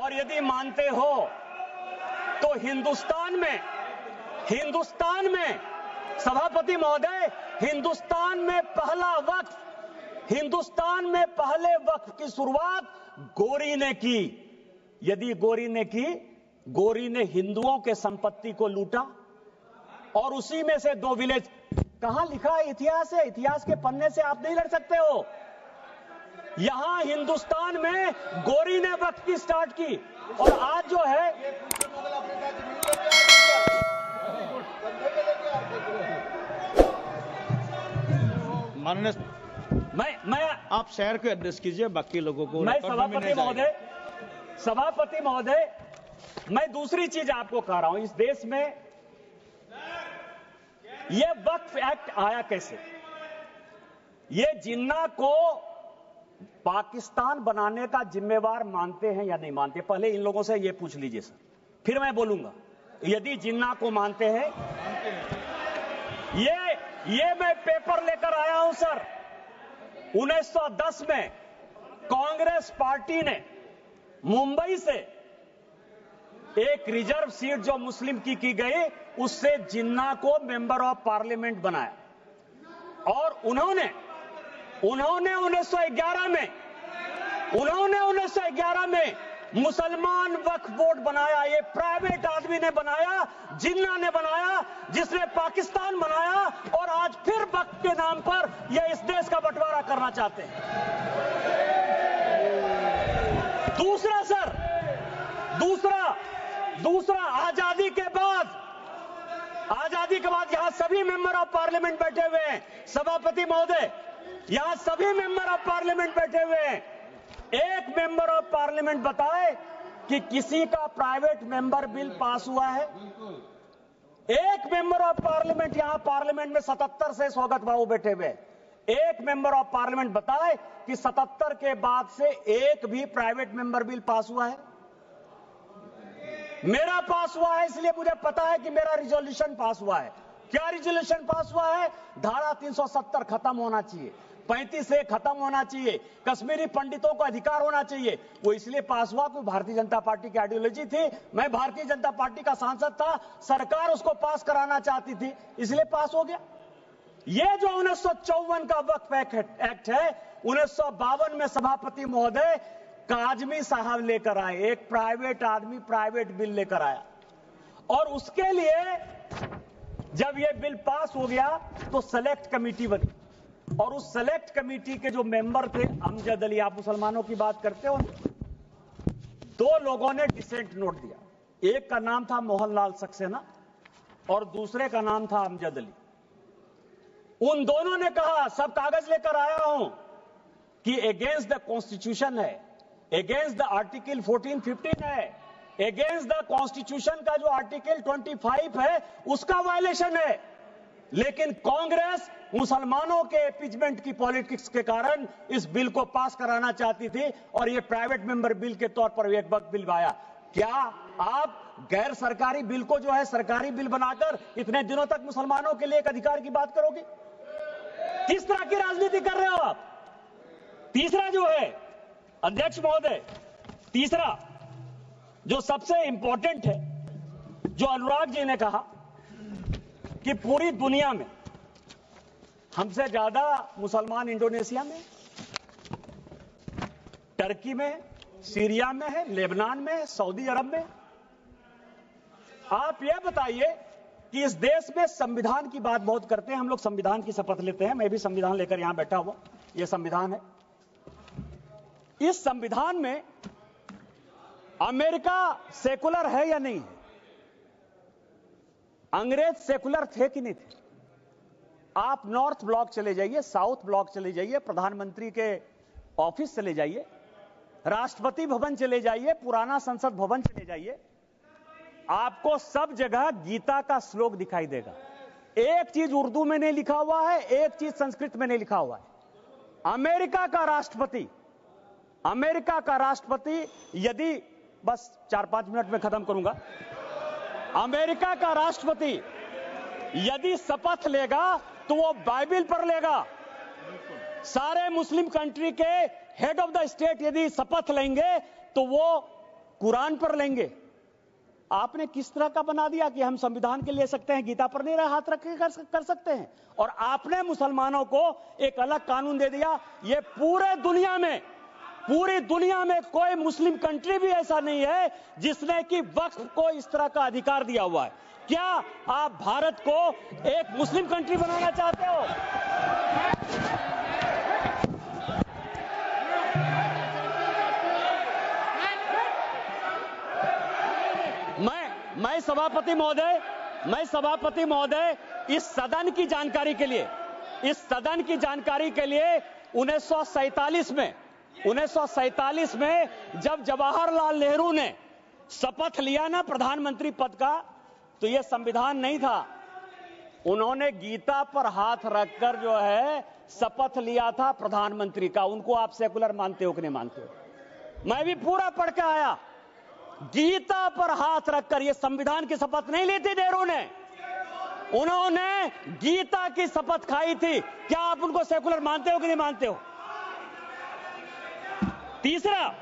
और यदि मानते हो तो हिंदुस्तान में सभापति महोदय, हिंदुस्तान में पहले वक्फ की शुरुआत गोरी ने की। यदि गोरी ने हिंदुओं के संपत्ति को लूटा और उसी में से 2 विलेज, कहां लिखा है? इतिहास है, इतिहास के पन्ने से आप नहीं लड़ सकते हो। यहां हिंदुस्तान में गोरी ने वक्फ की स्टार्ट की और आज जो है माननीय, मैं आप शहर को एड्रेस कीजिए, बाकी लोगों को। मैं सभापति महोदय, मैं दूसरी चीज आपको कह रहा हूं, इस देश में यह वक्फ एक्ट आया कैसे? ये जिन्ना को पाकिस्तान बनाने का जिम्मेवार मानते हैं या नहीं मानते? पहले इन लोगों से ये पूछ लीजिए सर, फिर मैं बोलूंगा। यदि जिन्ना को मानते हैं, ये मैं पेपर लेकर आया हूं सर। 1910 में कांग्रेस पार्टी ने मुंबई से एक रिजर्व सीट जो मुस्लिम की गई, उससे जिन्ना को मेंबर ऑफ पार्लियामेंट बनाया और उन्होंने 1911 में मुसलमान वक्फ बोर्ड बनाया। ये प्राइवेट आदमी ने बनाया, जिन्ना ने बनाया, जिसने पाकिस्तान बनाया और आज फिर वक्फ के नाम पर ये इस देश का बंटवारा करना चाहते हैं। दूसरा आजादी के बाद यहां सभी मेंबर ऑफ पार्लियामेंट बैठे हुए हैं। सभापति महोदय, यहां सभी मेंबर ऑफ पार्लियामेंट बैठे हुए हैं। एक मेंबर ऑफ पार्लियामेंट बताए कि किसी का प्राइवेट मेंबर बिल पास हुआ है? एक मेंबर ऑफ पार्लियामेंट, यहां पार्लियामेंट में 77 से स्वागत बाबू बैठे हुए, एक मेंबर ऑफ पार्लियामेंट बताए कि 77 के बाद से एक भी प्राइवेट मेंबर बिल पास हुआ है? मेरा पास हुआ है, इसलिए मुझे पता है कि मेरा रिजोल्यूशन पास हुआ है। क्या रिजोल्यूशन पास हुआ है? धारा 370 खत्म होना चाहिए, 35 से खत्म होना चाहिए, कश्मीरी पंडितों को अधिकार होना चाहिए। वो इसलिए पास हुआ कि भारतीय जनता पार्टी की आइडियोलॉजी थी। मैं भारतीय जनता पार्टी का सांसद था, सरकार उसको पास कराना चाहती थी, इसलिए पास हो गया। ये जो 1954 का वक्फ एक्ट है, 1952 में सभापति महोदय काजमी साहब लेकर आए, एक प्राइवेट आदमी प्राइवेट बिल लेकर आया और उसके लिए जब यह बिल पास हो गया तो सेलेक्ट कमेटी बनी और उस सेलेक्ट कमेटी के जो मेंबर थे, अमजद अली, आप मुसलमानों की बात करते हो, 2 लोगों ने डिसेंट नोट दिया। एक का नाम था मोहनलाल सक्सेना और दूसरे का नाम था अमजद अली। उन दोनों ने कहा, सब कागज लेकर आया हूं, कि अगेंस्ट द कॉन्स्टिट्यूशन है, अगेंस्ट द आर्टिकल 14-15 है, अगेंस्ट द कॉन्स्टिट्यूशन का जो आर्टिकल 25 है उसका वायलेशन है। लेकिन कांग्रेस मुसलमानों के एपीजमेंट की पॉलिटिक्स के कारण इस बिल को पास कराना चाहती थी और यह प्राइवेट मेंबर बिल के तौर पर एक वक्त बिल आया। क्या आप गैर सरकारी बिल को जो है सरकारी बिल बनाकर इतने दिनों तक मुसलमानों के लिए एक अधिकार की बात करोगे? किस तरह की राजनीति कर रहे हो आप? तीसरा जो है अध्यक्ष महोदय, तीसरा जो सबसे इंपॉर्टेंट है, जो अनुराग जी ने कहा कि पूरी दुनिया में हमसे ज्यादा मुसलमान इंडोनेशिया में, टर्की में, सीरिया में है, लेबनान में, सऊदी अरब में। आप यह बताइए कि इस देश में संविधान की बात बहुत करते हैं हम लोग, संविधान की शपथ लेते हैं, मैं भी संविधान लेकर यहां बैठा हुआ, यह संविधान है। इस संविधान में अमेरिका सेकुलर है या नहीं है? अंग्रेज सेकुलर थे कि नहीं थे? आप नॉर्थ ब्लॉक चले जाइए, साउथ ब्लॉक चले जाइए, प्रधानमंत्री के ऑफिस चले जाइए, राष्ट्रपति भवन चले जाइए, पुराना संसद भवन चले जाइए, आपको सब जगह गीता का श्लोक दिखाई देगा। एक चीज उर्दू में नहीं लिखा हुआ है, एक चीज संस्कृत में नहीं लिखा हुआ है। अमेरिका का राष्ट्रपति यदि, बस 4-5 मिनट में खत्म करूंगा, अमेरिका का राष्ट्रपति यदि शपथ लेगा तो वो बाइबल पर लेगा। सारे मुस्लिम कंट्री के हेड ऑफ द स्टेट यदि शपथ लेंगे तो वो कुरान पर लेंगे। आपने किस तरह का बना दिया कि हम संविधान के ले सकते हैं, गीता पर नहीं हाथ रख के कर सकते हैं। और आपने मुसलमानों को एक अलग कानून दे दिया। ये पूरी दुनिया में कोई मुस्लिम कंट्री भी ऐसा नहीं है जिसने कि वक्फ को इस तरह का अधिकार दिया हुआ है। क्या आप भारत को एक मुस्लिम कंट्री बनाना चाहते हो? मैं सभापति महोदय इस सदन की जानकारी के लिए 1947 में जब जवाहरलाल नेहरू ने शपथ लिया ना प्रधानमंत्री पद का, तो यह संविधान नहीं था। उन्होंने गीता पर हाथ रखकर जो है शपथ लिया था प्रधानमंत्री का। उनको आप सेकुलर मानते हो कि नहीं मानते हो? मैं भी पूरा पढ़ के आया। गीता पर हाथ रखकर, यह संविधान की शपथ नहीं ली थी नेहरू ने, उन्होंने गीता की शपथ खाई थी। क्या आप उनको सेकुलर मानते हो कि नहीं मानते हो? तीसरा,